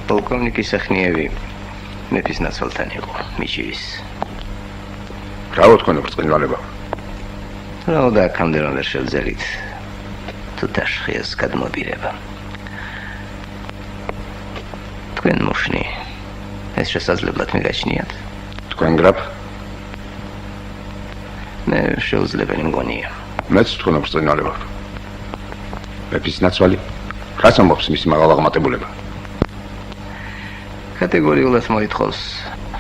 პოლკოვნიკი სეხნიევი მეფის ნაცვალთან იყო, მიჭირის. რა თქვენ ბრწყინვალება? რა და აქამდე რომ ვერ შევძელით თუთაშხიას გადმობირება. თქვენ მოშნი ეს შესაძლებლად მიგაჩნიათ? თქვენ გრაფ? მე შეუძლებელი მგონია. მეც თქვენ ბრწყინვალება. მეფის ნაცვალი რას ამბობს მისი მაღალაღმატებულება? კატეგორიულად მოითხოვს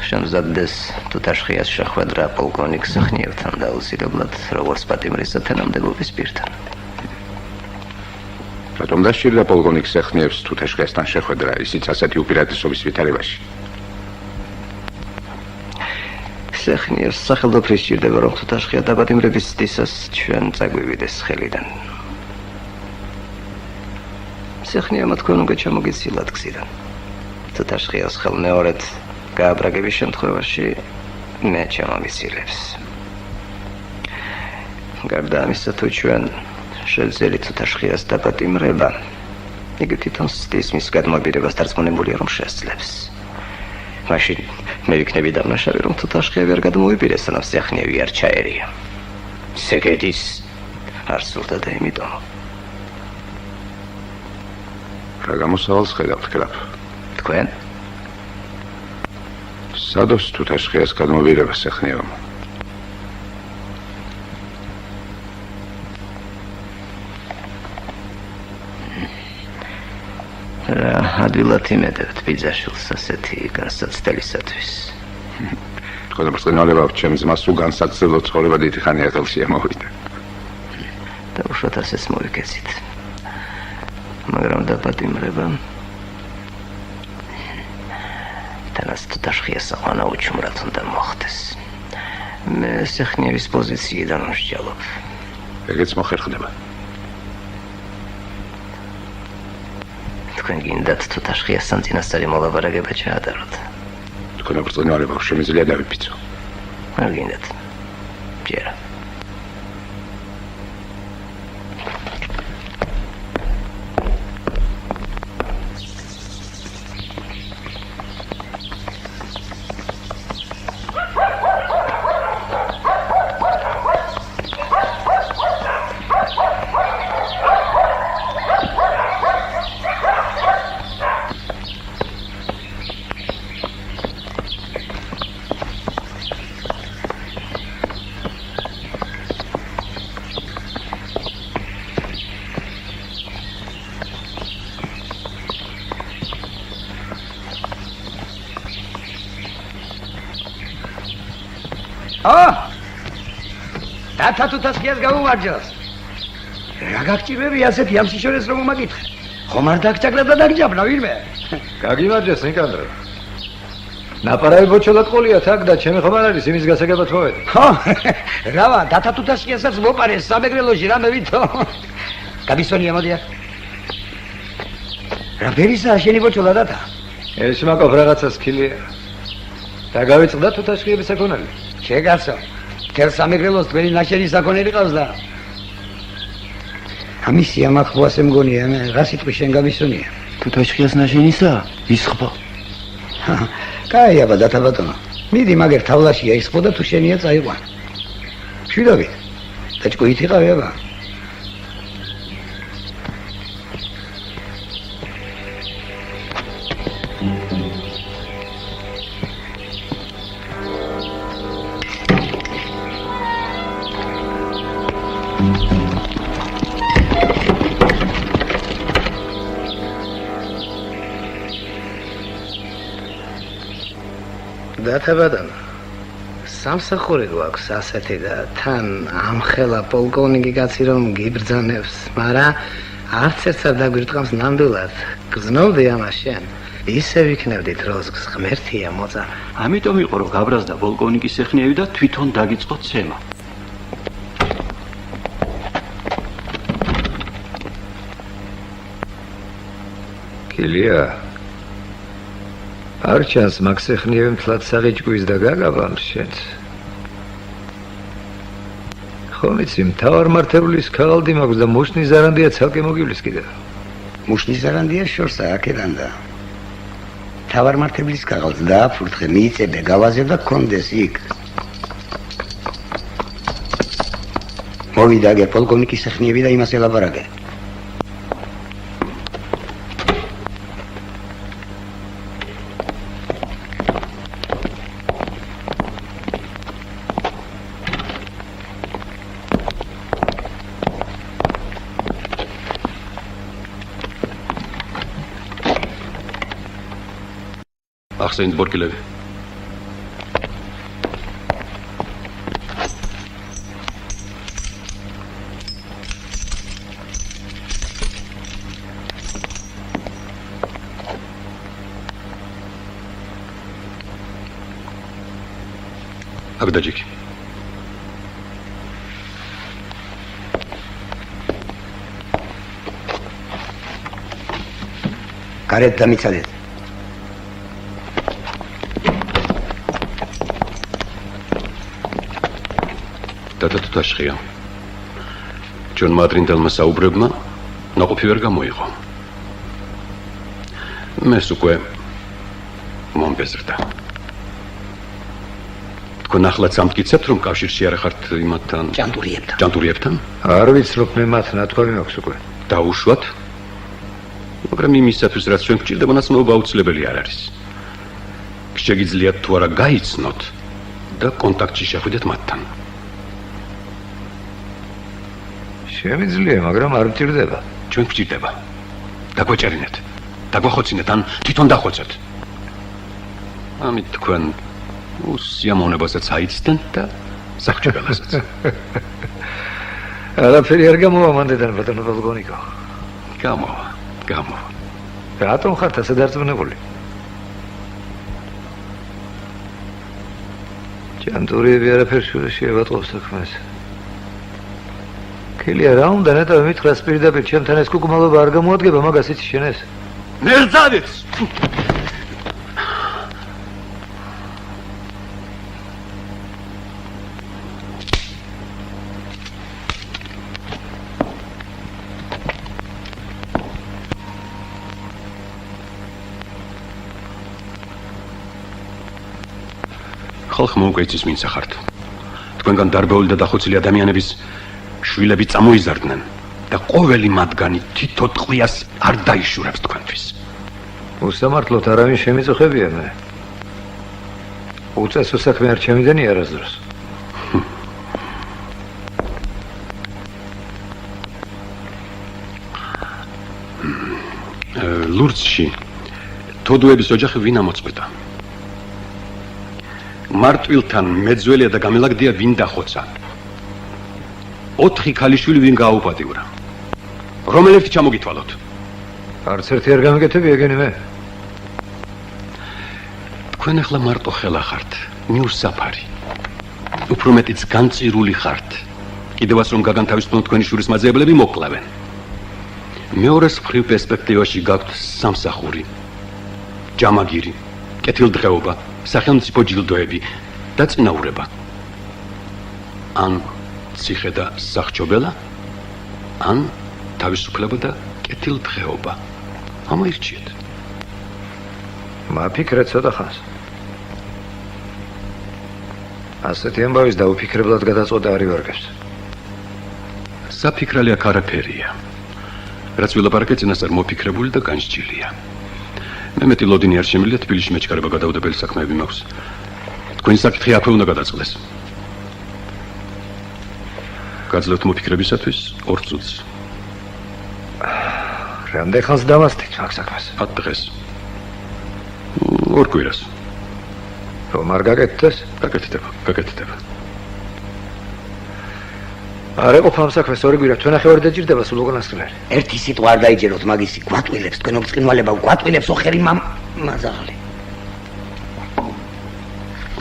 შემზადდეს თუთაშხიას შეხვედრა პოლკოვნიკ სეხნიევთან და აუცილებლად როგორც პატიმრის თანამდებობის პირთან. რატომ დასჭირდა პოლკოვნიკ სეხნიევს თუთაშხიასთან შეხვედრა, ისიც ასეთი უპირატესობის ვითარებაში? სეხნიევს სახელმწიფო სჭირდება, რომ თუთაშხია დაპატიმრების ცდისას ჩვენ წაგვივიდეს ხელიდან. სეხნიევმა თქვენ უკვე ჩამოგეცილათ გზიდან. თუთაშხიას ხელმეორედ გააბრაგების შემთხვევაში მე ჩამომიცილებს. გარდა ამისა, თუ ჩვენ შევძელით თუთაშხიას დაპატიმრება, იგი თვითონ ცდის მის გადმობირებას დარწმუნებულია, რომ შესძლებს. მაშინ მე ვიქნები დამნაშავე, რომ თუთაშხია ვერ გადმოიპირეს, სანამ სეხნიევი არ ჩაერია. სეგედის არ სურდა და იმიტომ. რა გამოსავალს ხედავთ, გრაფ? თქვენ? სადოს თუთაშხიას გადმობირება სეხნიევამ? რა ადვილად იმედებთ ბიძაშვილს ასეთი განსაცდელისათვის? თქვენ ბრწყინვალება ჩემს ძმას თუ განსაცდელო ცხოვრება დიდი ხანია ხელში ამოვიდა. და უშუალოდ ასეც მოვიქეცით. მაგრამ დაპატიმრება თანაც თუთაშხიას აყვანა უჩუმრად უნდა მოხდეს. მე სეხნიევის პოზიციიდან ვსჯელობ. ეგეც მოხერხდება. თქვენ გინდათ თუთაშხიასთან წინასწარი მოლაპარაკება ჩაატაროთ? თქვენ ბრწყინვალება შემიძლია დავიფიცო. არ გინდათ. ჯერა. Tata თუთაშხიას გამომარჯოს. რა გაგჭირები ასეთი ამ სიშორეს რომ მომაკითხე? ხომ არ დაგჭაკლა და დაგჭაბნა ვირმე? გაგიმარჯოს ნიკანდრე. ნაპარაი ბოჩოლად ყოლიათ აქ და ჩემი ხომ არ არის იმის გასაგებად მოვედი. ხო, რავა, Tata თუთაშხიასაც მოპარეს სამეგრელოში რამე ვითო. გაბისონია მოდი აქ. რა ფერისაა შენი ბოჩოლა Tata? ეს მაკობ რაღაცა სქილია. და გავიწყდა თუთაშხიების საკონელი. შეგასო. თელ სამეგრელოს თქვენი ნაშენი საკონელი ყავს და ამისი ამახბოასე მგონია, მე რა სიტყვი შენ გაბისონია. თუთაშხიას ნაშენისა? ისხბო. კაი აბა Tata ბატონო. მიდი მაგერ თავლაშია ისხბო და თუ შენია წაიყვან. შვიდობით. დაჭკუით იყავი აბა. Tata ბატონო, სამსახური გვაქვს ასეთი და თან ამხელა პოლკოვნიკი კაცი რომ გიბრძანებს, მაგრამ არც ერთს არ დაგვირტყამს ნამდვილად. გრძნობდი ამას შენ. ისე ვიქნებდი დროს ღმერთია მოწა. ამიტომ იყო რომ გაბრაზდა პოლკოვნიკი სეხნიევი და თვითონ დაგიწყო ცემა. კილია არჩანს მაქსეხნიევი მთლად საღიჭკვის და გაგაბამს შენს. ხომ იცი, მთავარ მმართველის ქაღალდი მაქვს და მუშნის ზარანდია ცალკე მოგივლის კიდევ. მუშნის ზარანდია შორსა აქედან და თავარმართებლის ქაღალდს დააფურთხე, მიიწებე, გავაზებ და გქონდეს იქ. მოვიდა აგერ პოლკოვნიკის სეხნიები და იმას ელაპარაკე. ახსენეთ ბორკილები. აგდაჯიკი. გარეთ დამიცადეთ. დადათ თაშხია. ჯონ მადრინდელმა საუბრებმა ნაყოფი ვერ გამოიღო. მეს უკვე მომბეზრდა. თქვენ ახლაც ამტკიცებთ, რომ კავშირში არ ხართ იმათთან? ჭანტურიებთან. ჭანტურიებთან? არ ვიცნობ მე მათ ნათქვამი მაქვს უკვე. დაუშვათ? მაგრამ იმისათვის, რაც ჩვენ გვჭირდება, ნაცნობა აუცილებელი არ არის. შეგიძლიათ თუ არა გაიცნოთ და კონტაქტში შეხვიდეთ მათთან. შემიძლია, მაგრამ არ მჭირდება. ჩვენ გვჭირდება. დაგვეჭერინეთ, დაგვახოცინეთ, ან თვითონ დახოცეთ. ამით თქვენ უსიამოვნებასაც აიცდენთ და საქმე გალაზეთ. არაფერი არ გამოვა მანდედან, ბატონო პოლკოვნიკო. გამოვა. რატომ ხართ ასე დარწმუნებული? ჭანტურიები არაფერს შეევატყობს საქმეს. ქილია რა უნდა ნეტავ მითხრას პირდაპირ ჩემთან ეს კუკუმალობა არ გამოადგება მაგას იცი შენ ეს? მერზადეც! ხალხმა უკვე იცის ვინ სახართ. თქვენგან დარბეული და დახოცილი ადამიანების შვილები წამოიზარდნენ და ყოველი მათგანი თითო ტყვიას არ დაიშურებს თქვენთვის. უსამართლოდ არავინ შემიწუხებია მე. უწესო საქმე არ ჩემიდანი არასდროს. ლურცში თოდუების ოჯახი ვინ ამოწყვეტა? მარტვილთან მეძველია და გამელაგდია ვინ დახოცა? 4 ქალიშვილი ვინ გააუპატიურა? რომელებთ ჩამოგითვალოთ? არც ერთი არ გამიგეთები ეგენი მე. თქვენ ახლა მარტო ხელა ხართ, მიუსაფარი. უფრო მეტიც განწირული ხართ. კიდევაც რომ გაგანთავისუფლონ თქვენი შურის მაძიებლები მოკლავენ. მეორეს მხრივ პერსპექტივაში გაქვთ სამსახური, ჯამაგირი, კეთილდღეობა, სახელმწიფო ჯილდოები და წინაურება. ან ციხე და სახჭობელა, ან თავისუფლება და კეთილდღეობა. ამოირჩიეთ. მაფიქრეთ ცოტა ხანს. ასეთი ამბავის დაუფიქრებლად გადაწყვეტა არ ივარგებს. საფიქრალი აქ არაფერია. რაც ვილაპარაკე წინასწარ მოფიქრებული და განსჯილია. მე მეტი ლოდინი არ შემიძლია თბილისში მეჩქარება გადაუდებელი საქმეები მაქვს. თქვენი საკითხი აქვე უნდა გადაწყდეს. გაძლევთ მოფიქრებისათვის 2 წუთს. რამდენ ხანს დავასწრით მაგ საქმეს? 10 დღეს. 2 კვირას. რომ არ გაკეთდეს? გაკეთდება. არ ეყოფა ამ საქმეს 2 კვირა, თქვენ ახევარ დაჭირდება სულ უკანასკნელი. ერთი სიტყვა არ დაიჯეროთ მაგისი, გვატყილებს თქვენ ოფწყინვალება, გვატყილებს ოხერი მაზაღლი.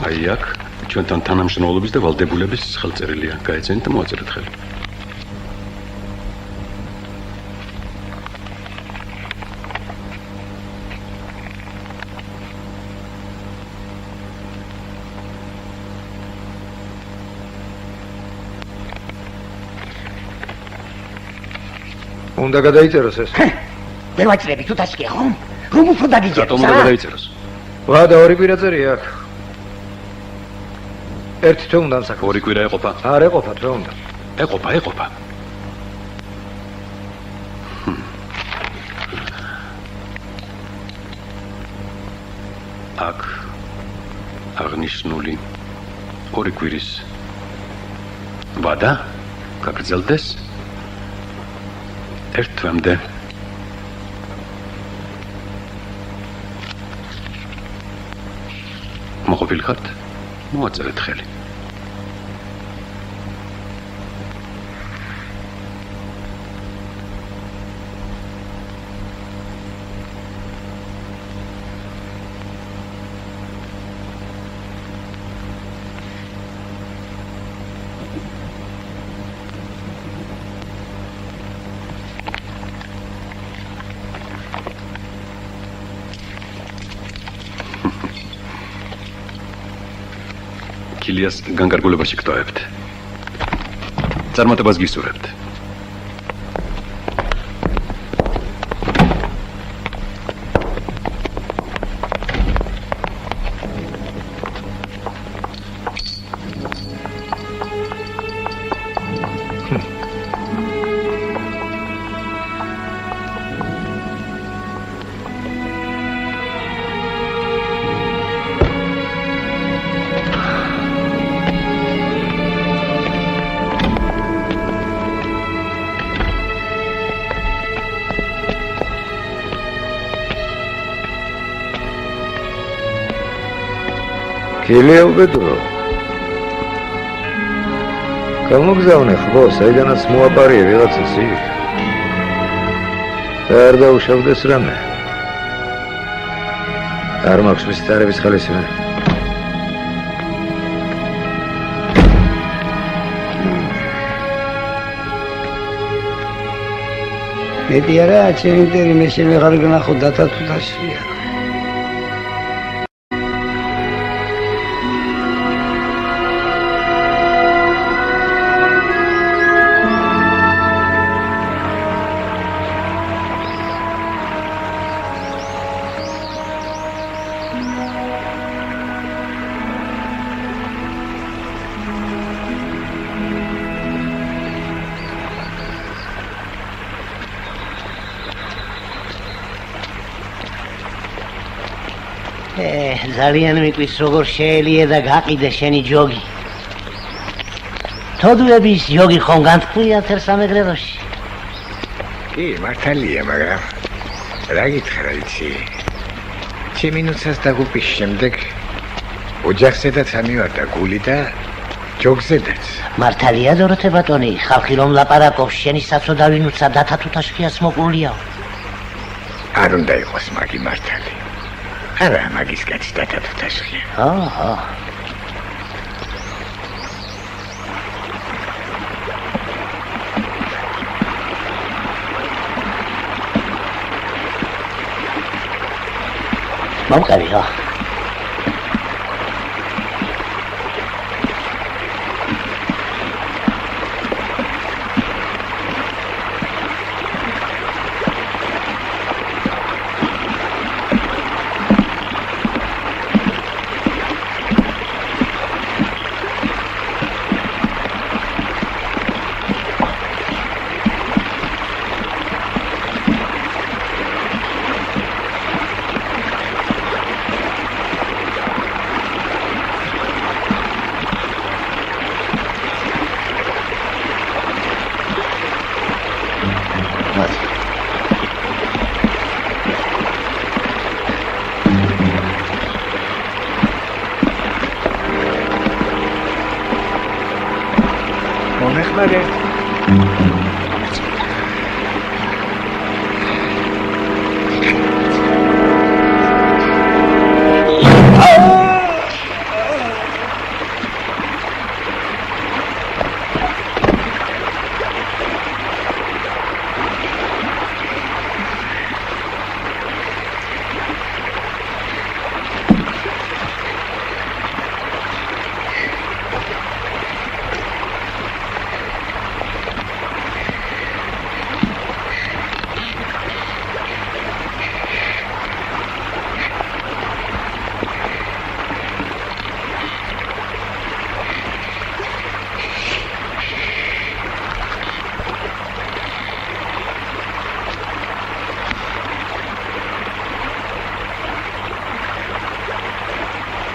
აი აქ ჩვენთან თანამშრომლობის და ვალდებულების ხელწერილია. გაეცენით და მოაწერეთ ხელი. უნდა გადაიწეროს ეს. ვერ ვაჭრები თუ თაშკია, ხომ? რომ უფრო დაგიჯეროს. რატომ უნდა გადაიწეროს? ვადა ორი კვირა წერია აქ. ერთი თვე უნდა ამსაქმე. ორი კვირა ეყოფა. არ ეყოფა თვე უნდა. ეყოფა. აქ აღნიშნული ორი კვირის ვადა გაგრძელდეს ერთ თვემდე. მოყოფილი ხართ? მოაწერეთ ხელი. კილიას განკარგულებაში გტოვებთ. წარმატებას გისურვებთ. კილია უბედურო. გამოგზავნე ხო, საიდანაც მოაპარიე ვიღაცას იქ. და არ დაუშავდეს რამე. არ მაქვს მისი წარების ხალისი მე. მეტი არა, ჩემი მტერი მე შემეღარ გნახო დათათუდაშია. ძალიან მიყვის როგორ შეელია და გაყიდე შენი ჯოგი. თოდუების ჯოგი ხომ განთქვია თერსამეგრელოში? კი, მართალია, მაგრამ რა გითხრა იცი? 10 მინუტას დაგუპის შემდეგ ოჯახზედაც ამივარ და გული და ჯოგზედაც. მართალია დოროთე ბატონი, ხალხი რომ ლაპარაკობს შენი საცოდავი ნუცა დათათუთაშხიას მოყულია. არ უნდა იყოს მაგი მართალი. არა, მაგის კაცი დათათუთაშხია. აჰა. მომყარია.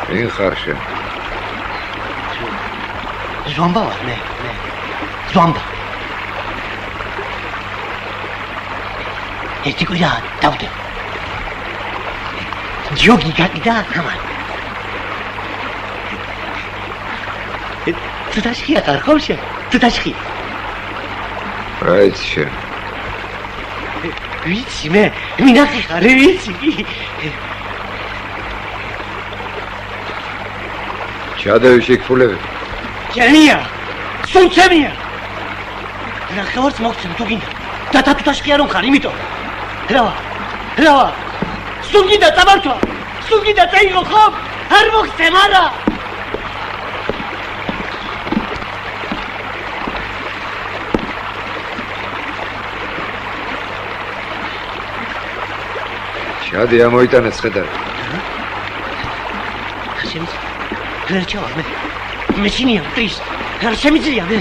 ვინ ხარ შენ? ზვამბა ვარ მე. ზვამბა. ერთი კვირა დავდე. ჯოგი გაკიდა ამან. თუდაშხია ხარ ხო შენ? თუდაშხი. რა იცი შენ? ვიცი მე, მინახე ხარ, ვიცი. ჩადევი შეკფულები. ჩემია, სულცემია. ნახევარს მოგცემ თუ გინდა. და თუთაშხია რომ ხარ, იმიტომ. რა. სულ გინდა წამართვა. სულ გინდა წაიღო ხომ? არ მოგცემ არა. ჩადი ამოიტანე ცხედარი. ვერ ჩავარ მე. მეშინია მტრის. არ შემიძლია მე.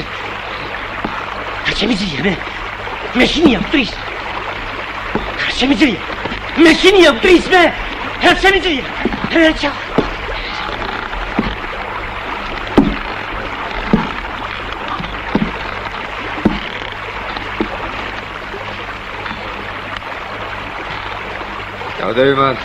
მეშინია მტრის. არ შემიძლია. მეშინია მტრის მე. არ შემიძლია. ვერ ჩავარ. ჩადევი მან.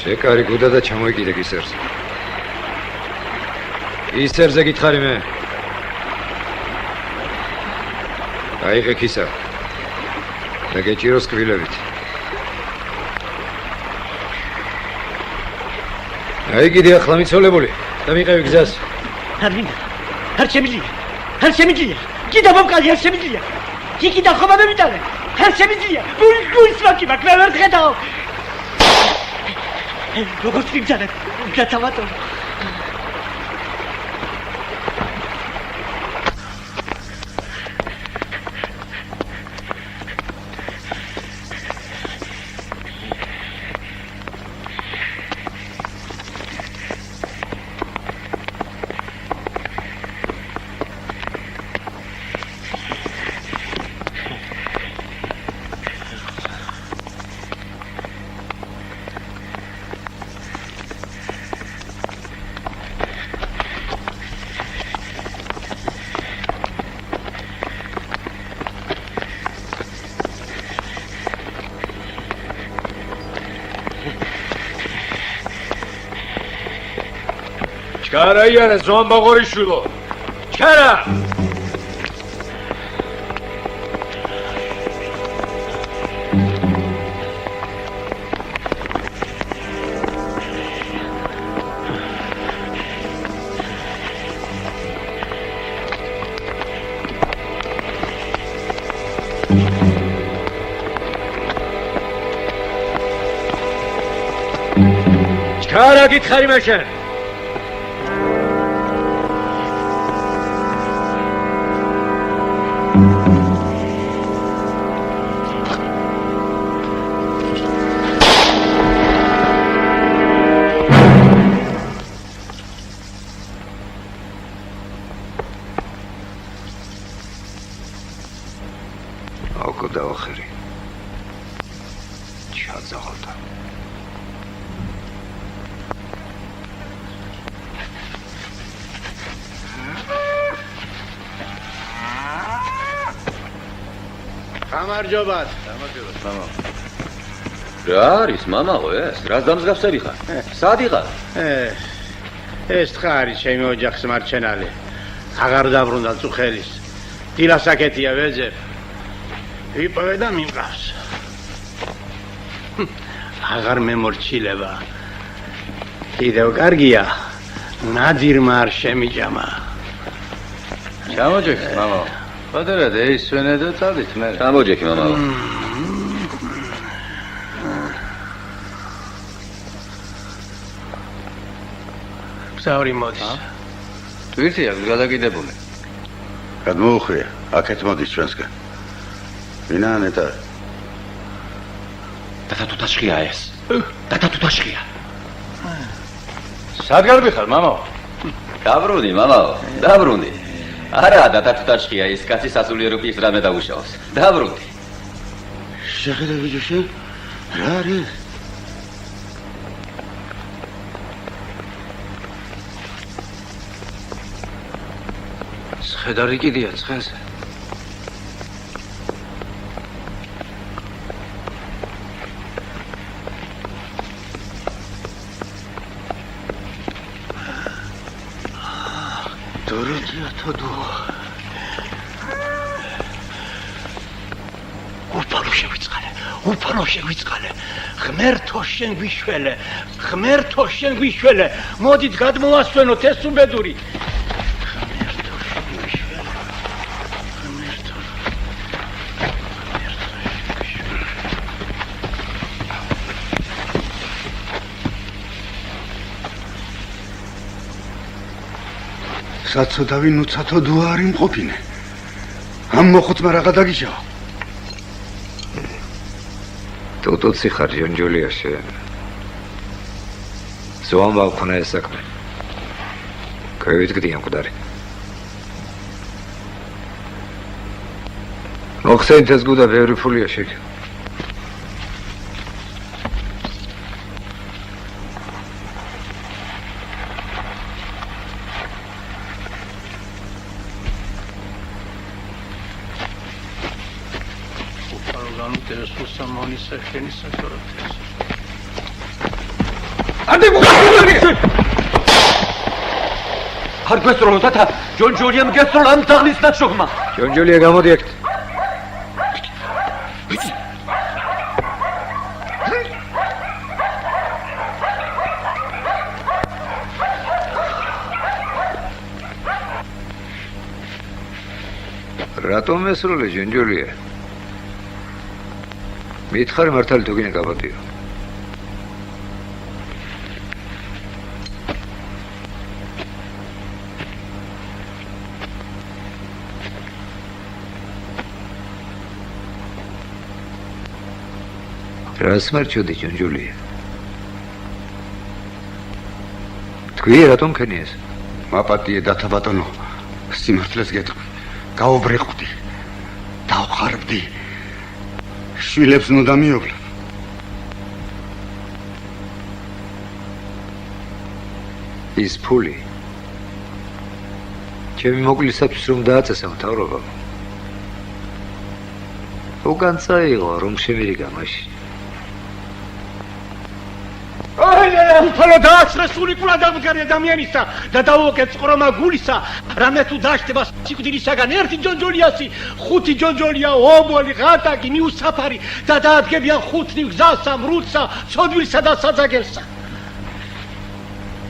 შეკარი გუდა და ჩამოიკიდე გისერზე. ისერზე გითხარი მე. აიღე ქისა. და გეჭიროს კბილებით. აი კიდე ახლა მიცოლებული და მიყევი გზას. არ მინდა. არ შემიძლია. კიდე მომკალი არ შემიძლია. კიდე ხომა მემიტანე. არ შემიძლია. გულის ვაკი მაქვს, მე ვერ ხედავ. როგორც ვიგზავნებ, გაცავატო. ჩქარა იარა ზვამბა ღორიშვილო. ჩქარა. ჩქარა გითხარი მე შენ. აუკო დავახერი. ჩაძაღალდა. გამარჯობათ. მამა. რა არის მამაო ეს? რას დამსგავსები ხარ? სად იყარ? ეს თხარი ჩემი ოჯახის მარჩენალი. აღარ დაბრუნდა წუხელის. დილასაკეთია ვეძებ. იპოვე და მიმყავს. აღარ მემორჩილება. კიდევ კარგია. ნადირმა არ შემიჭამა. ჩამოჯექს მამაო. პატარა და ისვენე და წადით მე. ჩამოჯექი მამაო. მგზავრი მოდის. ტვირთი აქვს გადაკიდებული. გადმოუხვია, აქეთ მოდის ჩვენსგან. ვინა ნეტა? დათა თუთაშხია ეს. დათა თუთაშხია. სად გარბიხარ, მამაო? დაბრუნდი, მამაო, დაბრუნდი. არა, დათა თუთაშხია ის კაცი სასულიერო პირს რამე დაუშავს. დაბრუნდი. შეხედე ბიჭო შენ? რა არის? ხედარი კიდია ცხენზე. დოროთია თოდო. უფალო შევიწყალე. ღმერთო შენ გვიშველე. მოდით გადმოვასვენოთ ეს უბედური. საცოდავი ნუცათო დუარი მყოფინე. ამ მოხუცმა რაღა დაგიშავა. ტუტუცი ხარ ჯონჯოლია შენ. ზოამბა ქონა ეს საქმე. ქვევიდგდი ამ მკვდარი. მოხსენით ეს გუდა ბევრი ფულია შეგ. არ გვესწრო თათა ჯონჯოლიამ გესწრო ამ დაღლის ნაშრომმა. ჯონჯოლია გამოდი აქ. რატომ ესროლე ჯონჯოლია? მითხარ მართალი თუ გინე გაბადიო. რას მარჩოდი ჯონჯოლია? თქვი რატომ ქენი ეს? მაპატიე დათა ბატონო, სიმართლეს გეტყვი. გაუბრეყდი. დავხარბდი. შვილებს ნუ დამიოვლებ. ის ფული ჩემი მოკლისათვის რომ დააწესა მთავრობა. უკან წაიღო რომ შემირიგა მაშინ. უფალო დააცრე სული კულა დამგარი ადამიანისა და დაუოკე წყრომა გულისა. რამე თუ დაშტება სიკვდილისაგან ერთი ჯონჯოლიასი, ხუთი ჯონჯოლია, ობოლი, ღატაკი, მიუსაფარი და დაადგებიან ხუთნი გზასა, მრუცსა, ცოდვილსა და საძაგელსა.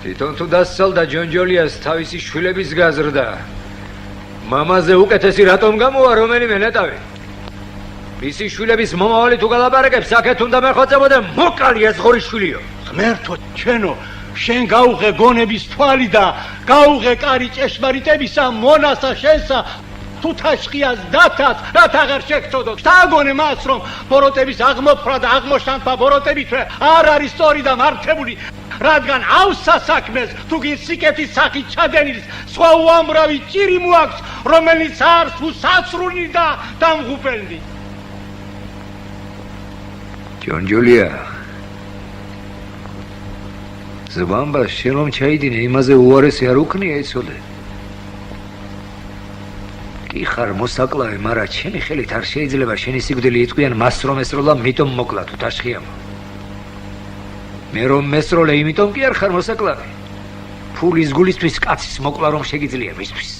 თვითონ თუ დასცალდა ჯონჯოლიას თავისი შვილების გაზრდა. მამაზე უკეთესი რატომ გამოვა რომელიმე ნეტავი? მისი შვილების მომავალი თუ გალაპარაკებს, აქეთ უნდა მეხვეწებოდე მოკალი ეს ღორი შვილიო. ღმერთო ჩვენო, შენ გაუღე გონების თვალი და გაუღე კარი ჭეშმარიტებისა მონასა შენსა თუთაშხიას დათაც რაც აღარ შეგწოდო. შთაგონე მას რომ ბოროტების აღმოფხვრა და აღმოშთანთვა ბოროტებით არ არის სწორი და მართებული, რადგან ავსა საქმეს თუ კი სიკეთის სახით ჩადენილის სხვა უამრავი ჭირი მოაქვს, რომელიც არს უსასრული და დამღუპელნი. ჯონჯოლია ზბამბა შენ რომ ჩაიდინე იმაზე უარესი არ უქნია იცოდე. კი ხარ მოსაკლავე, მაგრამ ჩემი ხელით არ შეიძლება შენი სიკვდილი იტყვიან მას რომ ესროლა, მიტომ მოკლა თუთაშხიამ. მე რომ მესროლე, იმიტომ კი არ ხარ მოსაკლავე. ფულის გულისთვის კაცის მოკლა რომ შეგიძლია მისთვის.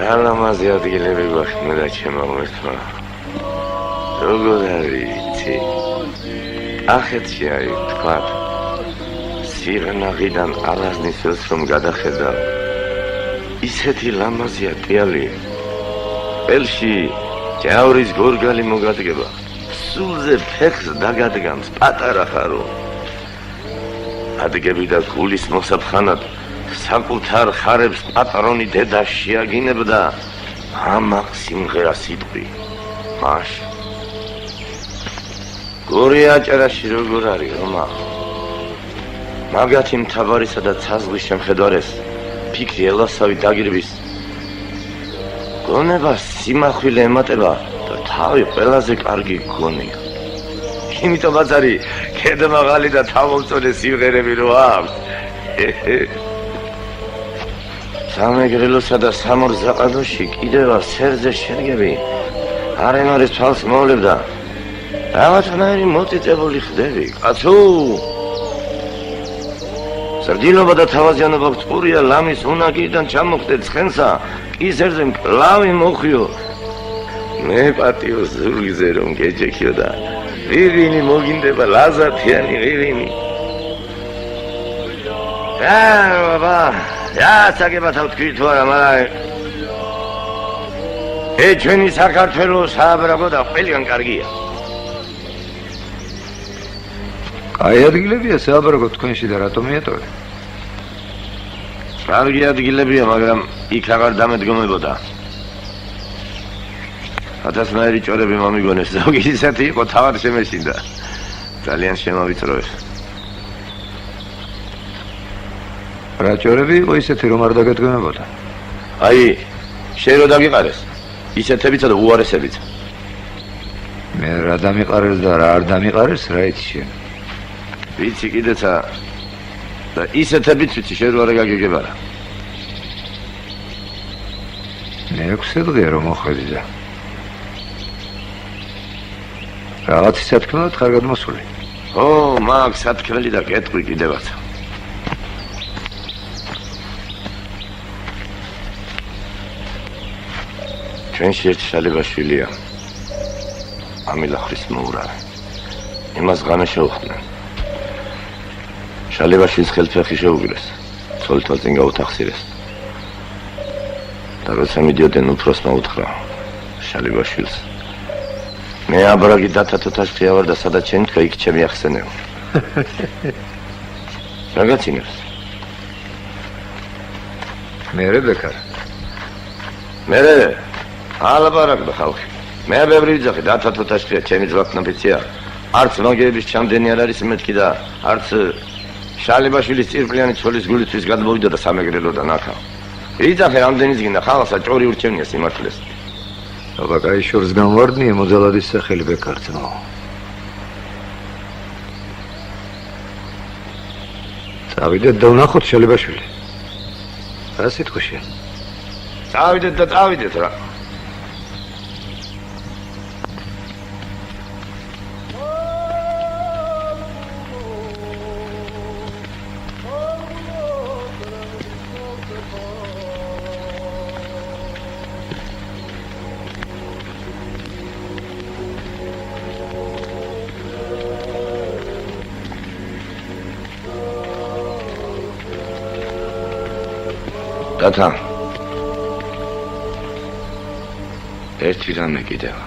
რა ლამაზი ადგილები გვაქვს და ჩემო ღმერთმა. როგორ არის იცი? ახეთში არის თქვა. სიღნაღიდან არაზნის ველს რომ გადახედავ. ისეთი ლამაზია ტიალი. ელში ჯავრის გორგალი მოგადგება. სულზე ფეხს დაგადგამს პატარა ხარო. ადგები და გულის მოსაფხანად საკუთარ ხარებს პატრონი დედა შეაგინებდა ამაღ სიმღერა სიტყვი მაშ გორი აჭარაში როგორ არის რომა მაგათი მთავარისა და ცაზღვის შემხედარეს ფიქრი ელასავი დაგირვის გონება სიმახვილე ემატება და თავი ყველაზე კარგი გონია იმიტომაც არის ქედმაღალი და თავმომწონე სიმღერები რო აქვს სამეგრელოსა და სამორზაყადოში კიდევა სერზე შერგები არემარის თვალს მოვლებდა რაღაცნაირი მოწიწებული ხდები კაცო სარდინობა და თავაზიანობა გწურია ლამის უნაგიდან ჩამოხდე ცხენსა კისერზე მკლავი მოხიო მე პატიო ზურგზე რომ გეჯექიო და ვიღინი მოგინდება ლაზათიანი ვიღინი ბაბა რა საგებათავ თქვი თუ არა მაგრამ ჩვენი საქართველოს სააბრაგო და ყველგან კარგია კაი ადგილებია სააბრაგო თქვენში და რატომ მიატოვე კარგი ადგილებია მაგრამ იქ აღარ დამედგომებოდა ათასნაირი ჭორები მომიგონეს ზოგი ისეთი იყო თავად შემეშინდა ძალიან შემავიწროეს რა ჭორები იყო ისეთი რომ არ დაგედგომებოდა აი შენ რო დაგიყარეს ისეთებიცა და უარესებიც მე რა დამიყარეს და რა არ დამიყარეს რა იცი შენ ვიცი კიდეცა და ისეთებიც ვიცი შენ რო არ გაგიგება რა მეექვსე დღეა რომ მოხვედი და რაღაცი სათქმელად ხარ გადმოსული ო მაგ სათქმელი და კეთყვი კიდევაც ჩვენში ერთ შალებაშვილია ამილახრის მოურავი იმას ღამე შეუხდნენ შალებაშვილის ხელფეხი შეუგრეს ცოლთან წინ გაუთახსირეს და როცა მიდიოდნენ უფროსმა უთხრა შალებაშვილს მე აბრაგი დათათოთაშხია ვარ და სადაც შენ თქვა იქ ჩემი ახსენეო რა გაცინებს მერე ბეკარ მერე ალაბარაკდა ხალხი მე ბევრი ვიძახი დათათოთაშხია ჩემი ძვაფნაფიცია არც მაგების ჩამდენი არ არის მეთქი და არც შალებაშვილის წირფლიანი ცოლის გულისთვის გადმოვიდა და სამეგრელოდან ახლა ვიძახე ამდენიც გინდა ხალხსა ჭორი ურჩევნია სიმართლეს აბა კაიშორს განვარდნია მოძალადის სახელი ბეკარცნო წავიდეთ და ვნახოთ შალებაშვილი რა სიტყვა შენ წავიდეთ და წავიდეთ რა დათა ერთი რამე კიდევა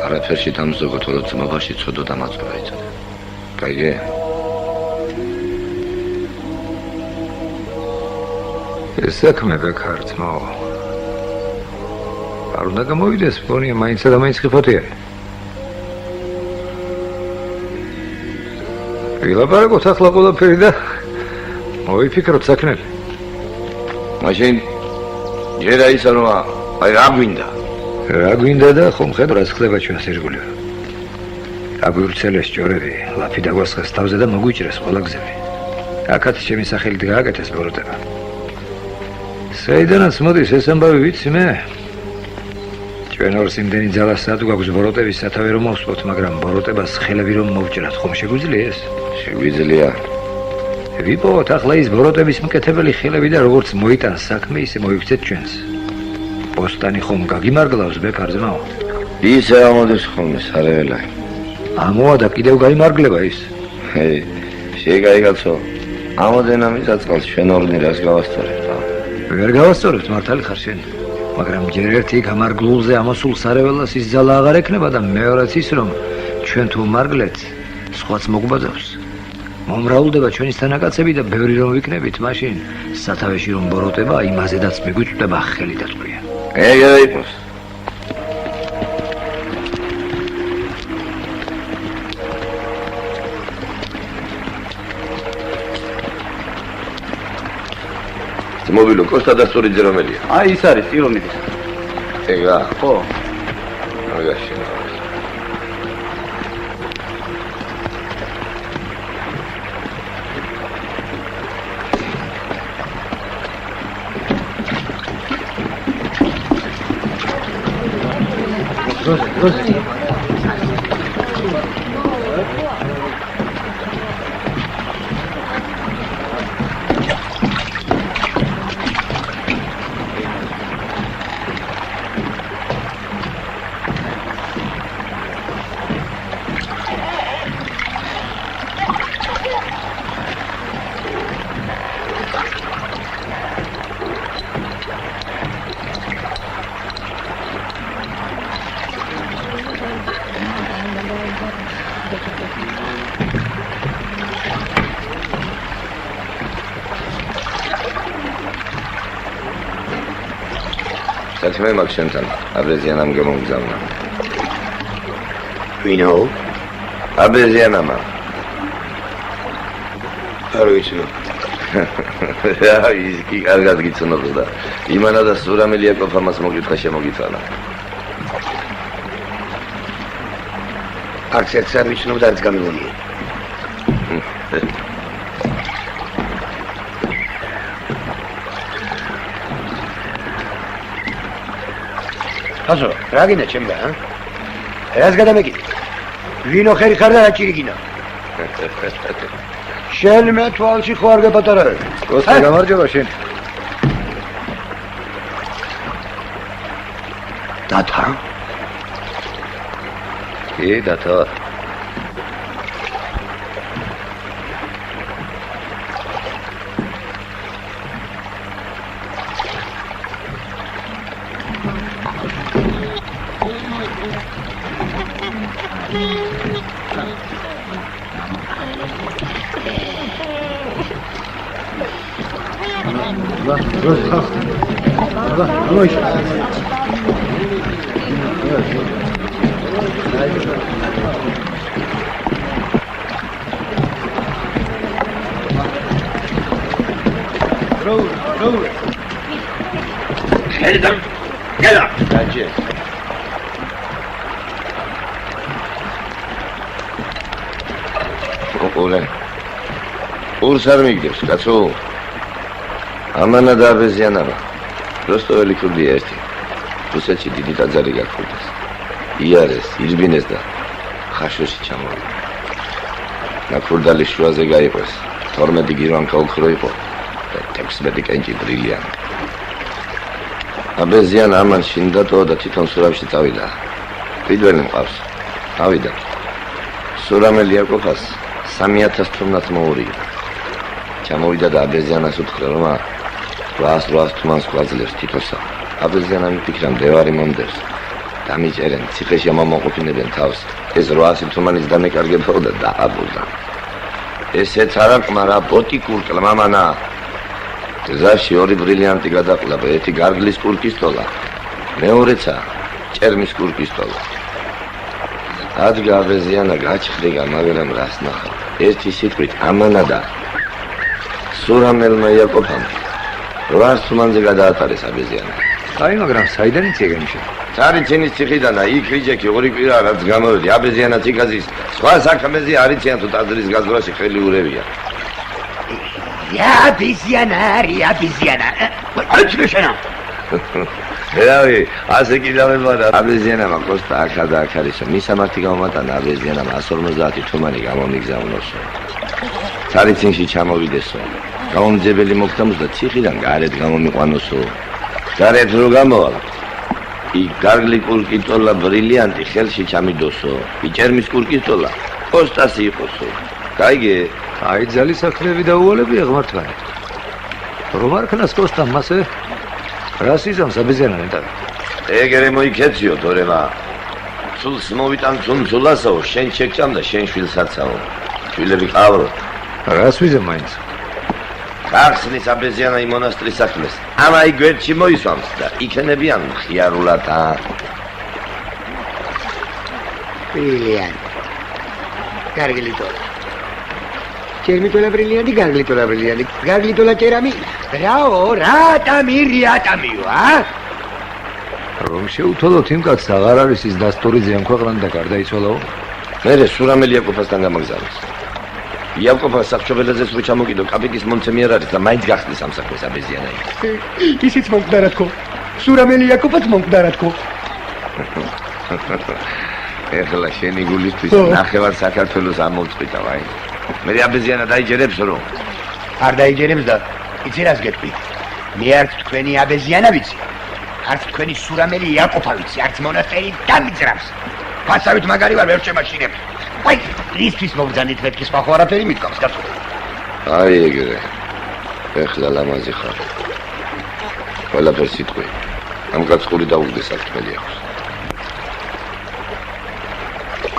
არაფერში დამზოგო თორე ძმობაში ცოდო და მაწვევა იცოდე კაიგე ეს საქმე ბეკარცმო არ უნდა გამოვიდეს პონია მაინცა და მაინც ხიფათია ვილაპარაკოთ ახლა ყველაფერი და მოვიფიქროთ საქმე მაშინ ჯერა ისა რომ აი რა გვინდა და ხომ ხედავ რას ხდება ჩვენს ირგვლივ რა გვირცელეს ჭორები ლაფი დაგვასხეს თავზე და მოგვიჭრეს ყველა გზები აქაც ჩემი სახელით გააკეთეს ბოროტება საიდანაც მოდის ეს ამბავი ვიცი მე ჩვენ ორს იმდენი ძალა სად გვაქვს ბოროტების სათავე რომ მოვსვოთ მაგრამ ბოროტებას ხელები რომ მოვჭრათ ხომ შეგვიძლია ეს შეგვიძლია ვიპოვოთ ახლა ის ბოროტების მკეთებელი ხელები და როგორც მოიტანს საქმე, ისე მოიქცეთ ჩვენს. პოსტანი ხომ გაგიმარგლავს ბექარ ძმაო? ისე ამოდის ხოლმე სარეველა. ამოა და კიდევ გაიმარგლება ის. შეგაიგაცო. ამოდენა მისაწყალს ჩვენ ორნი რას გავასწორებთ? ვერ გავასწორებთ მართალი ხარ შენ. მაგრამ ჯერ ერთი გამარგლულზე ამოსულ სარეველას ის ძალა აღარ ექნება და მეორეც ის რომ ჩვენ თუ მარგლეთ, სხვაც მოგვბაძავს. მომრავლდება ჩვენი თანაკაცები და ბევრი რომ ვიქნებით, მაშინ სათავეში რომ ბოროტება, იმაზედაც მიგვიწვდება ხელი დაწყვია. ეგრე იყოს. მობილო კოსტა დასწორიძე რომელია? აი ის არის პირომიდის. ეგა? ხო. მაგაში. საქმე მაქვს შენთან, აბეზიანამ გამოგზავნა. ვინო? აბეზიანამა. არ ვიცი. ის კი კარგად გიცნობდა. იმანა და სურამელი აკოფა მას მოგიტყა შემოგიწანა. არც ერთს არ ვიცნობ და არც გამიგონია. აზო, რა გინდა ჩემგა, ა? რას გადამეკიდე? ვინო ხერი ხარ და რა ჭირიგინა? შენ მე თვალში ხო არ გეპატარავებ? კოსტა გამარჯობა შენ. დათა? კი, დათო. ურს არ მიგდებს, კაცო. ამანა და აბეზიანამა. როსტოველი ქურდია ერთი. რუსეთში დიდი ტაძარი გაქურდეს. იარეს, ირბინეს და ხაშოში ჩამოვიდა. ნაქურდალის შუაზე გაიყვეს. 12 გირვანკა ოქრო იყო და 16 კენჭი ბრილიანტი. აბეზიანა ამან შინდატო და თვითონ სურავში წავიდა. პირველი მყავს. ავიდა. სურამელი აკოფას 3000 თუმნად მოურია. ჩამოვიდა და აბეზიანას უთხრა რომ 800 თუმანს გვაძლევს თითოსა. აბეზიანა მიფიქრა მდევარი მომდევს. დამიჭერენ, ციხეში ამომოყოფინებენ თავს. ეს 800 თუმანის დამეკარგება და დააბუდა. ესეც არა ყმარა ბოტი კურკლა მამანა. გზაში 2 ბრილიანტი გადაყლება, ერთი გარგლის კურკისტოლა, მეორეცა ჭერმის კურკისტოლა. ადგა აბეზიანა გაჩხრიგა, მაგრამ რას ნახა? ერთი სიტყვით ამანა და სურამელმა იაკოფამ 800 თუმანზე გადაატარეს აბეზიანა. აი, მაგრამ საიდან იცი შენ? წარიჩენის ციხიდან აი ქრიჯექი 2 კვირა რაც გამოვედი აბეზიანა ციხაზის სხვა საქმეზე არ იციან თუ ტაძრის გაზრაში ხელი ურევია. აბეზიანა, აბეზიანა. აჩვენე შენა. რავი, ასე კი დავებარა. აბეზიანამა კოსტა ახლა და ახალისა მისამართი გამომატანა აბეზიანამა 150 თუმანი გამომიგზავნოსო. ცარიცინში ჩამოვიდესო. გამომძებელი მოგთამოს და ციხიდან გარეთ გამომიყვანოსო. გარეთ რო გამოვალ. იქ გარგლი კულკიტოლა ბრილიანტი ხელში ჩამიდოსო. იჭერმის კულკიტოლა პოსტასი იყოსო. გაიგე? აი ძალის საქმეები დაუვალებია ღმერთვანი. რომ არ ქნას კოსტამ მასე რას იზამს აბეზიანანი და ეგრე მოიქეციო თორემა. სულს მოვიტან ცუნცულასაო, შენ შეგჭამ და შენ შვილსაცაო. შვილები ყავრო. რას ვიზე მაინც? გახსნის აბეზიანა იმ მონასტრის საქმეს. ამა იქ გვერდში მოისვამს და იქენებიან ხიარულად. ბრილიანტი. გარგლიტოლა. ჭერმიტოლა ბრილიანტი, გარგლიტოლა ბრილიანტი. გარგლიტოლა ჭერამი. რაო, რატამირიატამიო, რომ შეუთოლოთ იმ კაცს აღარ არის ის დასტური ზემქვეყნან და გარდაიცვალაო. მერე სურამელი იაკოფასთან გამაგზავნეს. იაკოფას საფშობელეზეც რო ჩამოკიდო, კაპიტის მომცემი არ არის და მაინც გახსნის ამ საქმეს აბეზიანა. ისიც მომკვდარა თქო. სურამელი იაკოფაც მომკვდარა თქო. ეხლა შენი გულისთვის ნახევარ საქართველოს ამოვწყვიტავ აი. მე აბეზიანა დაიჯერებს რომ არ დაიჯერებს და იცი რას გეტყვი? მე არც თქვენი აბეზიანა ვიცი. არც თქვენი სურამელი იაკოფა ვიცი, არც მონასტერი დამიძრავს. ფასავით მაგარი ვარ, ვერ შემაშინებ. აი, რისთვის მოგძანით მეთქი სხვა ხო არაფერი მithავს, კაცო. აი ეგრე. ეხლა ლამაზი ხარ. ყველაფერს იტყვი. ამ კაცს ყური დაუგდე საქმელი აქვს.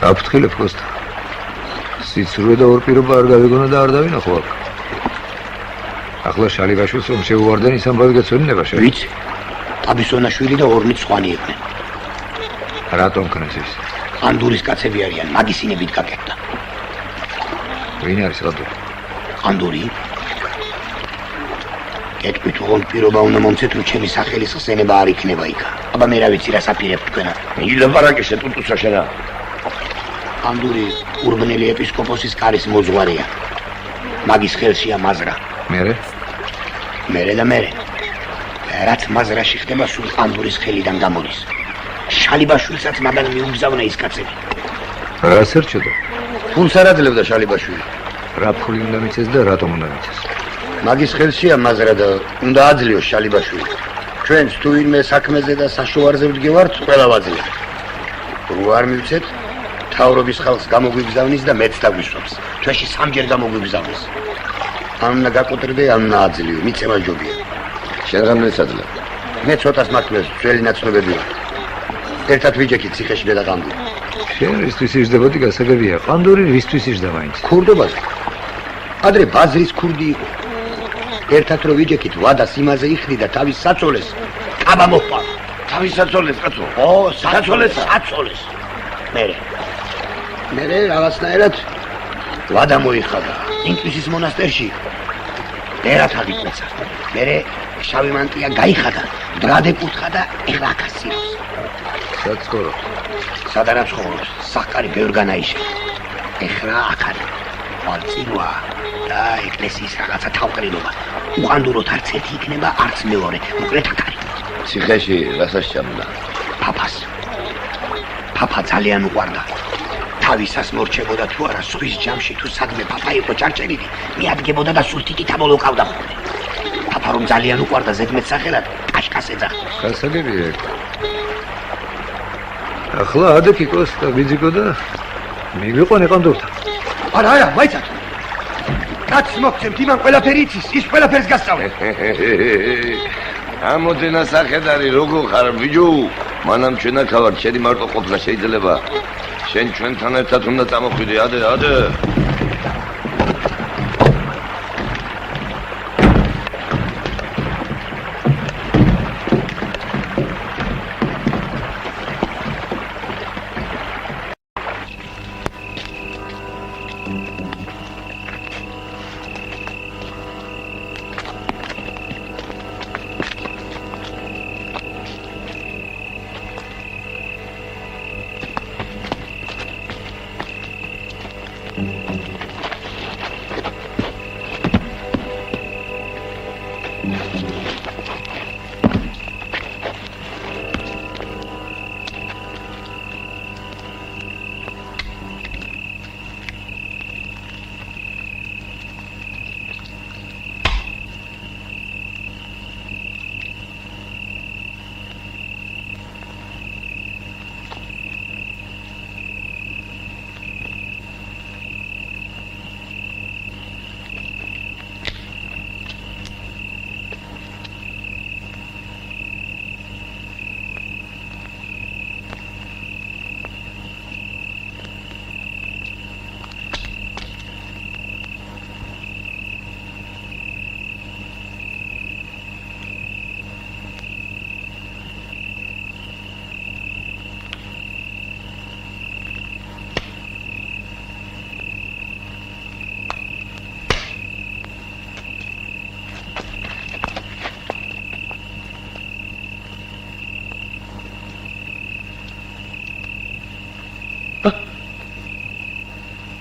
გაფრთხილებ კოსტა. სიცრუე და ორპირობა არ გავიგონა და არ დავინახო აქ. ახლა შალიბაშვილს რომ შეუვარდნენ ის ამბავი გეცოდინება შენ. ვიცი. აბისონაშვილი და ორნიც ხვანი იყვნენ. რატომ ქნეს ის? ანდურის კაცები არიან, მაგისინებით გაკეთდა. ვინ არის რატომ? ანდური? გეტყვით რომ პირობა უნდა მომცეთ რომ ჩემი სახელის ხსენება არ იქნება იქ. აბა მე რა ვიცი რას აპირებ თქვენა. ილაპარაკე შეტუტუსა შენა. ანდური ურბნელი ეპისკოპოსის კარის მოძღვარია. მაგის ხელშია მაზრა. მერე? მერე და მერე. რაც მაზრაში ხდება სულ ანდურის ხელიდან გამოდის. შალიბაშვილსაც მაგან მიუგზავნა ის კაცები. რას ერჩოდა? ფულს არ აძლევდა შალიბაშვილი. რა ფული უნდა მიცეს და რატომ უნდა მიცეს? მაგის ხელშია მაზრა და უნდა აძლიოს შალიბაშვილი. ჩვენც თუ ვინმე საქმეზე და საშუალზე ვდგევართ, ყველა ვაძლევთ. რო არ მივცეთ, თავრობის ხალხს გამოგვიგზავნის და მეც დაგვისვამს. ჩვენში სამჯერ გამოგვიგზავნის. ან უნდა გაკოტრდე, ან უნდა აძლიო, მიცემა ჯობია. შენ რამეს აძლევ? მე ცოტას მაქვს ძველი ნაცნობებია. ერთად ვიჯექით ციხეში და ყანდური. შენ რისთვის იზრდებოდი გასაგებია, ყანდური რისთვის იზრდა მაინც? ქურდობაზე. ადრე ბაზრის ქურდი იყო. ერთად რო ვიჯექით, ვადას იმაზე იხდი და თავის საწოლეს კაბა მოჰყვა. თავის საწოლეს კაცო? ო, საწოლეს. მერე რაღაცნაირად ვადა მოიხადა. ინკვიზის მონასტერში ერთად აღიკვეცა. მერე შავი მანტია გაიხადა, დრადე კუთხა და ეხლა აკასიროს. საცხოვრო. სადანაც ცხოვრობს, სახკარი ბევრ განაიშე. ეხლა აქ არის. ალწილვა და ეკლესიის რაღაცა თავყრილობა. უყანდუროთ არც ერთი იქნება, არც მეორე. მოკლედ აქ არის. ციხეში რასაც ჩამდა? პაპას. პაპა ძალიან უყვარდა. თავისას მორჩებოდა თუ არა სხვის ჯამში თუ სადმე პაპა იყო ჩარჩენილი, მიადგებოდა და სულ თიკით ამოლოყავდა ხოლმე. პაპა რომ ძალიან უყვარდა ზედმეტ სახელად, კაშკას ეძახდა. გასაგებია. ახლა ადექი კოსტა ვიძიკო და მივიყვანე ყანდურთან. არა, მაიცად. კაც მოგცემთ, იმან ყველაფერი იცის, ის ყველაფერს გასწავლე. ამოდენა სახედარი როგორ ხარ ბიჭო? მანამ ჩვენ აქ ვარ, შენი მარტო ყოფნა შეიძლება. შენ ჩვენთან ერთად უნდა წამოხვიდე, ადე.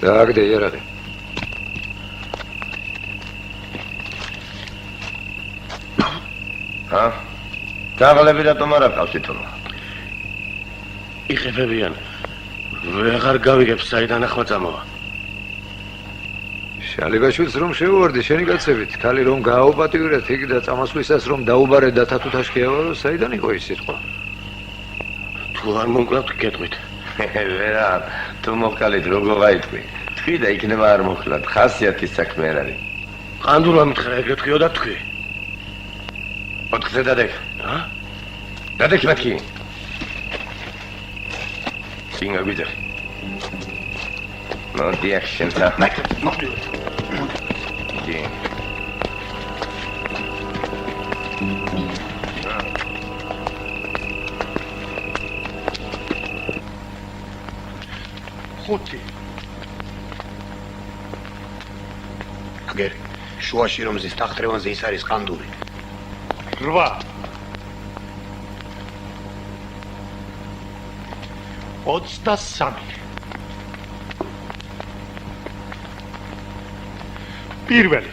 დააგდე იარაღი. დაღლები რატომ არ აკავს თვითონ? იღებებიან. ვეღარ გავიგებ საიდან ახლა წამოვა. შალიბაშვილს რომ შეუვარდი შენი გაცებით, ქალი რომ გააუპატიურეთ იქ და წამოსვლისას რომ დაუბარე და თათუთაშქიავა, საიდან იყო ის სიტყვა? თუ არ მომკლავთ გეტყვით. ვერა, თუ მოხალით როგორ გაიტყვი? თქვი და იქნება არ მოხლათ, ხასიათის საქმე არ არის. ყანდულა მითხრა ეგრე თქვიო და თქვი. 4-ზე დადეკ. დადეკ მათი. სინგა ვიძახ. მოდი ახშენდა. მოდი. დი. ხუთი. აგერ შუაში რომ ზის ტახტრევანზე ის არის ყანდული. 8. 23. პირველი.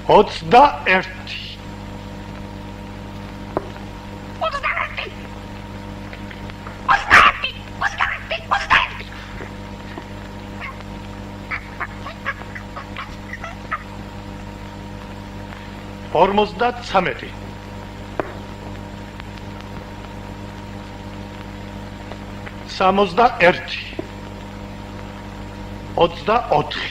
21. Formozdat Sameti. Samozda erti. Otzda otri.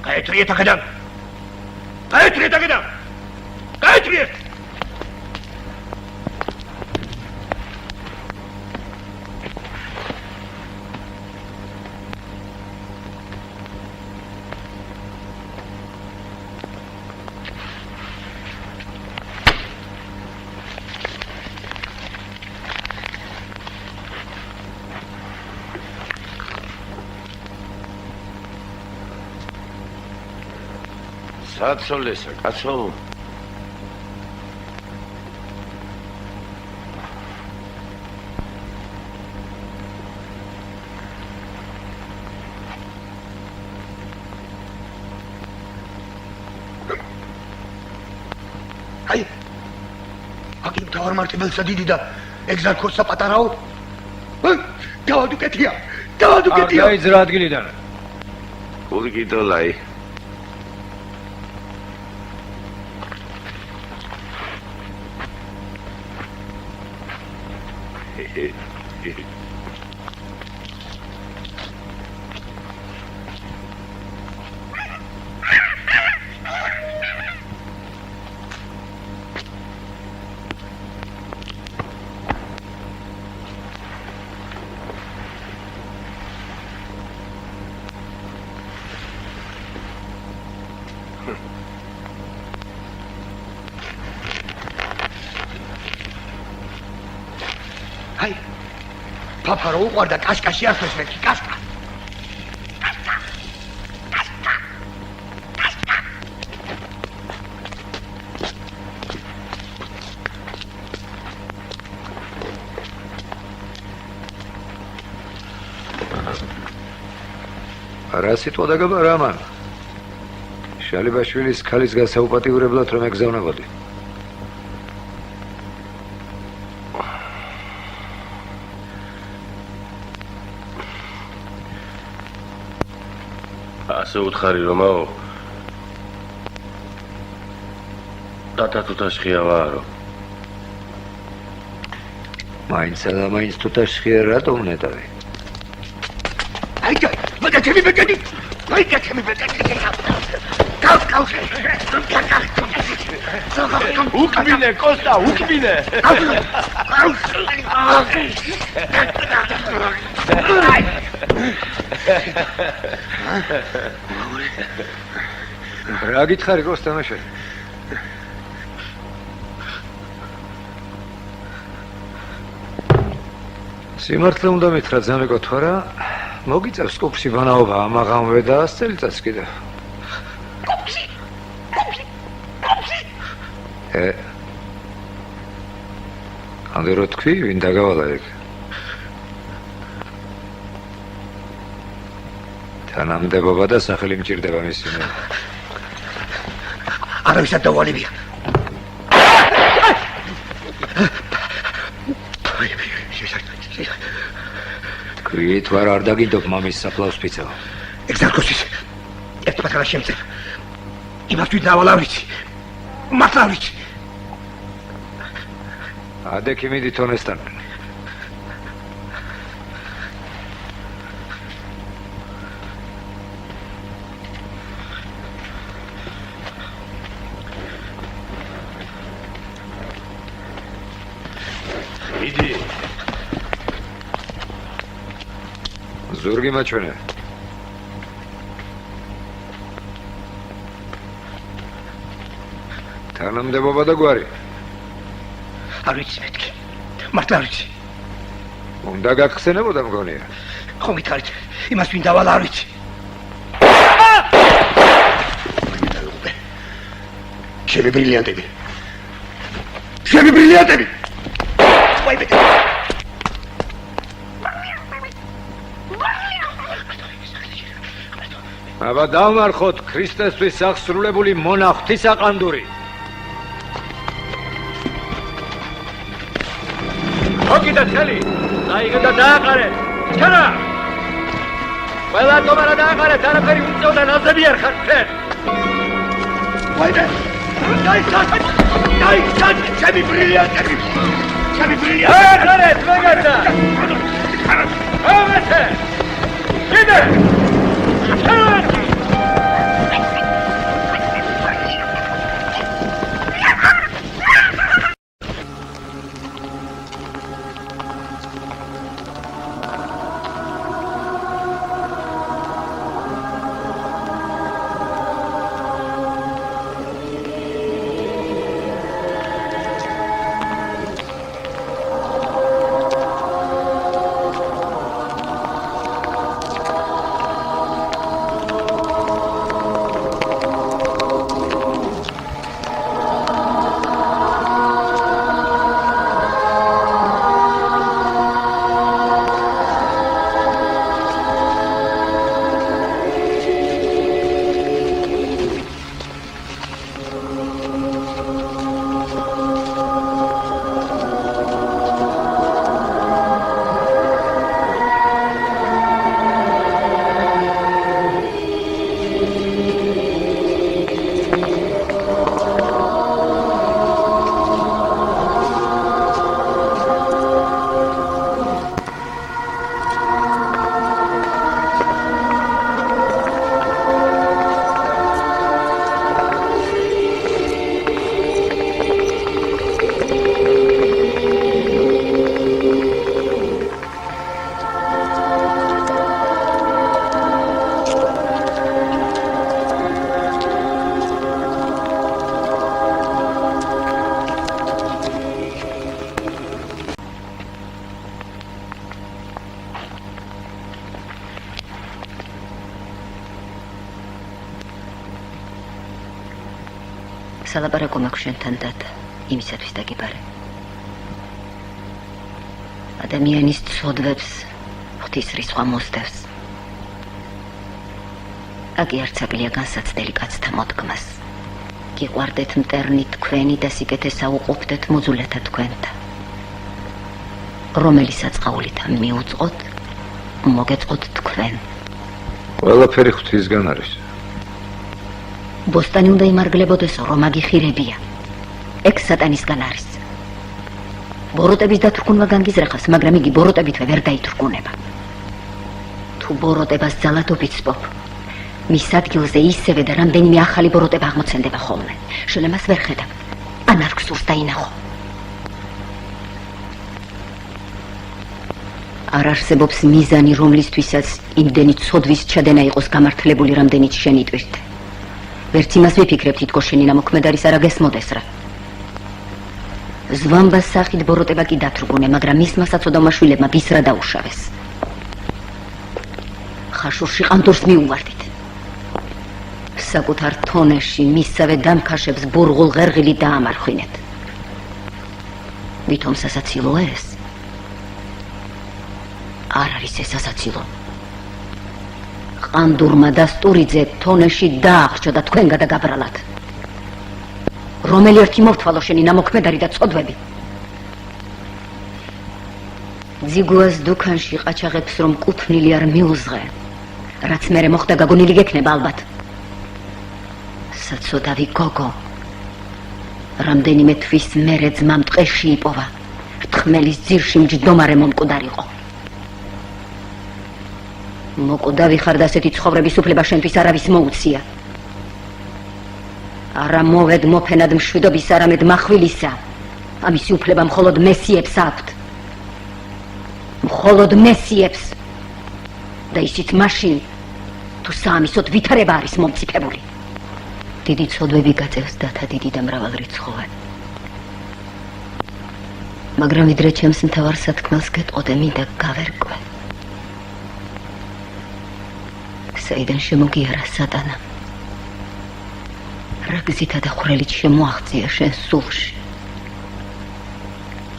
გაეტრიეთ აქედან. გაეტრიეთ აქედან. გაეტრიეთ. საცოლესა, კაცო. აი, აქ თავარმარტებელსა დიდი და ეგზარქოსსა პატარაო. დავადუკეთია, დავადუკეთია. არ გაიძრა ადგილიდან. ურგიდოლაი. აი, პაპარო უყარდა კაშკაში ასვეს მეკი, კაშკა. რა სიტყვა დაგაბარა ამან? შალიბაშვილის ქალის გასაუპატიურებლად რომ ეგზავნებოდი. ასე უთხარი რომაო. დატა თუთაშხია ვარო. მაინც და მაინც თუთაშხია რატომ ნეტავი? აი, ვაგაჩემი ბეკედი. აი, გაჩემი ბეკედი. კავკავში. უკბინე, კოსტა, უკბინე. რა გითხარი კოსტა მაშინ? სიმართლე უნდა მითხრა ძამე კოთვარა, მოგიწევს კუპში ვანაობა ამაღამვე და 100 წელიწადს კიდევ. კუპში. ამდე რო თქვი, ვინ დაგავალა ეგ? თანამდებობა და სახელი მჭირდება მისი მე. არავისად დავალებია. ქვით ვარ არ დაგინდობ მამის საფლავს ფიცავ. ეგზარქოსის ერთ პატარა შემწევ. იმას ვინ დავალავრიცი. მართლავრიცი. ადექი მიდი თონესთან. იდი. ზურგი მაჩვენე. თანამდებობა და გვარი. არ ვიცი მეთქი. მართლა არ ვიცი. უნდა გაგხსენებოდა მგონია. ხომ გითხარით, იმას ვინ დავალა არ ვიცი. ჩემი ბრილიანტები. ჩემი ბრილიანტები. ვაიმე. აბა დავმარხოთ ქრისტესთვის აღსრულებული მონახვის აყანდური. მოგიდა თელი, დაიგე და დააყარე. ჩარა. ყველა თომარა დააყარე, არაფერი უწევდა ნაზები არ ხარ ხერ. ვაიმე. დაი, ჩემი ბრილიანტები. ჩემი ბრილიანტები. არე, მეგაცა. ამეთე. კიდე. სალაპარაკო მაქვს შენთან და იმისათვის დაგიბარე. ადამიანის ცოდვებს ღვთის რისხვა მოსდევს. აკი არც აკლია განსაცდელი კაცთა მოდგმას. გიყვარდეთ მტერნი თქვენი და სიკეთესა უყოფდეთ მოძულეთა თქვენთა. რომელი საწყაულით მიუწყოთ, მოგეწყოთ თქვენ. ყველაფერი ღვთისგან არის. ბოსტანი უნდა იმარგლებოდესო, რომ აგიხირებია. ეგ სატანისგან არის. ბოროტების დათრგუნვა განგიზრახავს, მაგრამ იგი ბოროტებითვე ვერ დაითრგუნება. თუ ბოროტებას ძალად უბიცბობ, მის ადგილზე ისევე და რამდენიმე ახალი ბოროტება აღმოცენდება ხოლმე. შვილემას ვერ ხედავ, ან არ გსურს დაინახო. არ არსებობს მიზანი, რომლისთვისაც იმდენი ცოდვის ჩადენა იყოს გამართლებული, რამდენიც შენ იტვირთე. ვერც იმას ვიფიქრებ, თითქოს შენი ნამოქმედ არის, არა გესმოდეს რა. ზვამბას სახით ბოროტება კი დათრგუნე, მაგრამ მისმა საცოდავმა შვილებმა ბისრა დაუშავეს. ხაშურში ყანდურს მიუვარდით. საკუთარ თონეში მისსავე დამქაშებს ბურღულ ღერღილი დაამარხვინეთ. ვითომ სასაცილოა ეს? არ არის ეს სასაცილო. ყანდურმა და სტურიძე თონეში დაახრჩო და თქვენ გადაგაბრალათ. რომელი ერთი მოვთვალო შენი ნამოქმედარი და წოდვები? ძიგუას დუქანში ყაჩაღებს რომ კუთვნილი არ მიუზღე, რაც მერე მოხდა გაგონილი გექნება ალბათ. საცოდავი გოგო, რამდენიმე თვის მერე ძმამ ტყეში იპოვა, რთხმელის ძირში მჯდომარე მომკვდარიყო. მოკვდავი ხარ და ასეთი ცხოვრების უფლება შენთვის არავის მოუცია. არა მოვედ მოფენად მშვიდობის არამედ מחვილისა. ამისი უფლება მხოლოდ მესიებს აქვთ. მხოლოდ მესიებს. და ისიც მაშინ, თუ საამისოდ ვითარება არის მომწიფებული. დიდი ცოდვები გაწევს დათა დიდი და მრავალრიცხოვანი. მაგრამ ვიდრე ჩემს მთავარ სათქმელს გეტყოდე, მინდა გავერკვე. საიდან შემოგიარა სატანა? რა გზითა და ხვრელით შემოაღწია შენ სულში?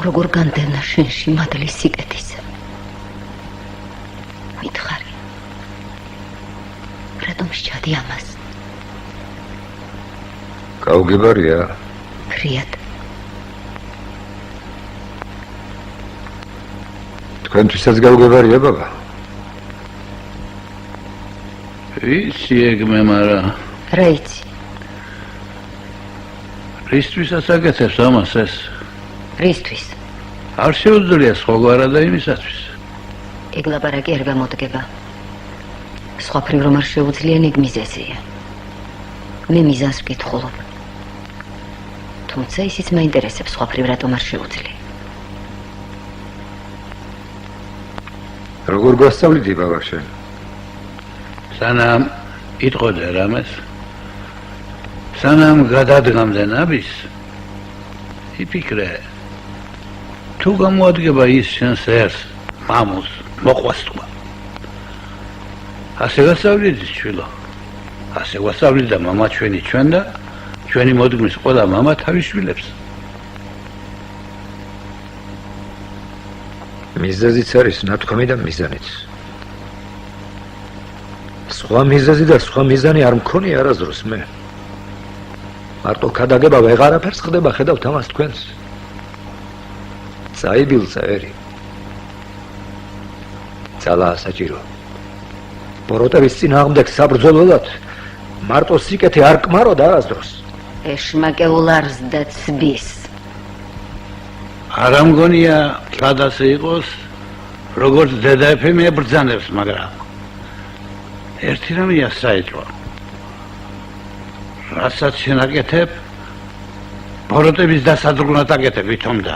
როგორ განდევნა შენში მადლის სიკეთისა? მითხარი, რატომ სჩადი ამას? გაუგებარია? ფრიად. თქვენთვისაც გაუგებარია, ბაბა? ვიცი ეგმე, მარა რა იცი? რისთვისაც აკეთებს ამას ეს? რისთვის? არ შეუძლია სხვაგვარად და იმისათვის. ეგ ლაპარაკი არ გამოდგება. სხვაფრივ რომ არ შეუძლია, ეგ მიზეზია. მე მიზანს ვკითხულობ. თუმცა ისიც მაინტერესებს სხვაფრივ რატომ არ შეუძლია. როგორ გვასწავლიდი, ბაბა, შენ? სანამ იტყოდე რამეს, სანამ გადადგამდე ნაბის, იფიქრე, თუ გამოადგება ის შენს ერს, მამულს, მოყვას თქვა. ასე ვასწავლიდი, შვილო. ასე ვასწავლით და მამა ჩვენი ჩვენ და ჩვენი მოდგმის ყველა მამა თავის შვილებს. მიზეზიც არის ნათქვამი და მიზანიც. სხვა მიზეზი და სხვა მიზანი არ მქონია არასდროს მე. მარტო ქადაგება ვეღარაფერს ხდება, ხედავთ ამას თქვენს. წაიბილწა ერი. ძალაა საჭირო. ბოროტების წინააღმდეგ საბრძოლველად მარტო სიკეთე არ კმარო და არასდროს. ეშმაკეულარს და ცბის. არ ამგონია ხად ასე იყოს, როგორც დედაეფემი ებრძანებს, მაგრამ ერთი რამეა საეჭვო. რასაც შენ აკეთებ, ბოროტების დასადრგუნად აკეთებ ვითომ და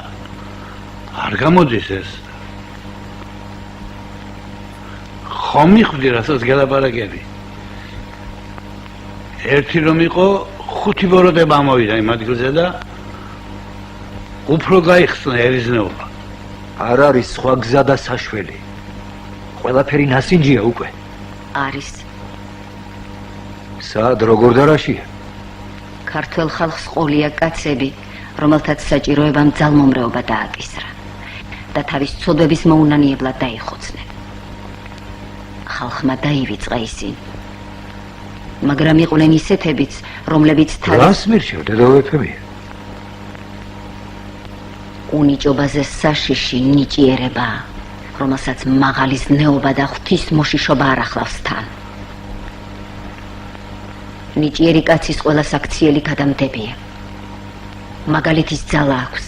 არ გამოდის ეს. ხომ მიხვდი, რასაც გელაპარაკები. ერთი რომ იყო, 5 ბოროტება ამოვიდა იმ ადგილზე და უფრო გაიხსნა ერიზნეობა. არ არის სხვა გზა და საშველი. ყველაფერი ნასინჯია უკვე. არის. სად როგორ და რაშია? ქართველ ხალხს ყოლია კაცები, რომელთაც საჭიროებამ ძალმომრეობა დააკისრა და თავის ცოდვების მოუნანიებლად დაიხოცნენ. ხალხმა დაივიწყა ისინი. მაგრამ იყვნენ ისეთებიც, რომლებიც რას მირჩევ, დედაეფემი? უნიჭობაზე საშიში ნიჭიერება, რომელსაც მაღალი ზნეობა და ღვთისმოშიშობა არ ახლავს თან. ნიჭიერი კაცის ყველა საქციელი გადამდებია. მაგალითის ძალა აქვს.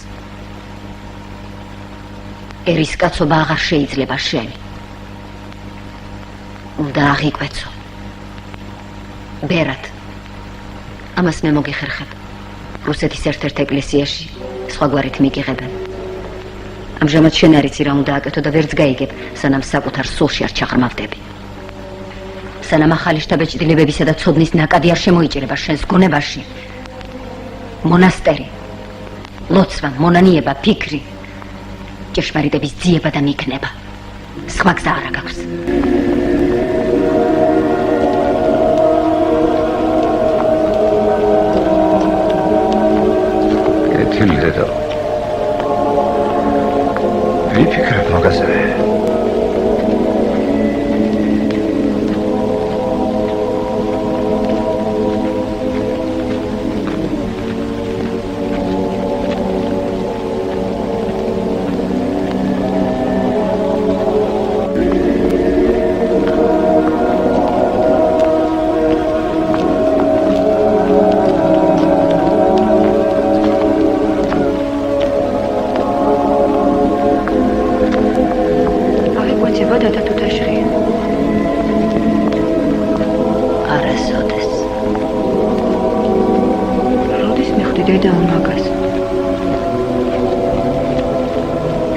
ერის კაცობა აღარ შეიძლება შენი. უნდა აღიკვეცო. ბერად. ამას მე მოგიხერხებ. რუსეთის ერთ-ერთ ეკლესიაში სხვაგვარით მიგიღებენ. ამჟამად შენ არ იცი რა უნდა აკეთო და ვერც გაიგებ, სანამ საკუთარ სულში არ ჩაღრმავდები. სანამ ახალი შთაბეჭდილებებისა და ცოდნის ნაკადი არ შემოიჭრება შენს გონებაში. მონასტერი, ლოცვა, მონანიება, ფიქრი, ჭეშმარიტების ძიება და მიქნება. სხვა გზა არ აქვს. ეთილი დედა. ვიფიქრებ მაგაზე.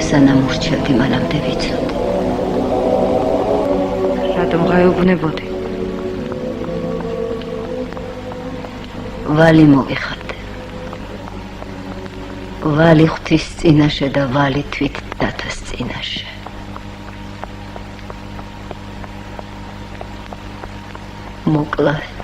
სანამ ურჩევდი, მანამდე ვიცოდი. რატომ გაეუბნებოდი? ვალი მოვიხადე. ვალი ღვთის წინაშე და ვალი თვით დათას წინაშე. მოკლავ.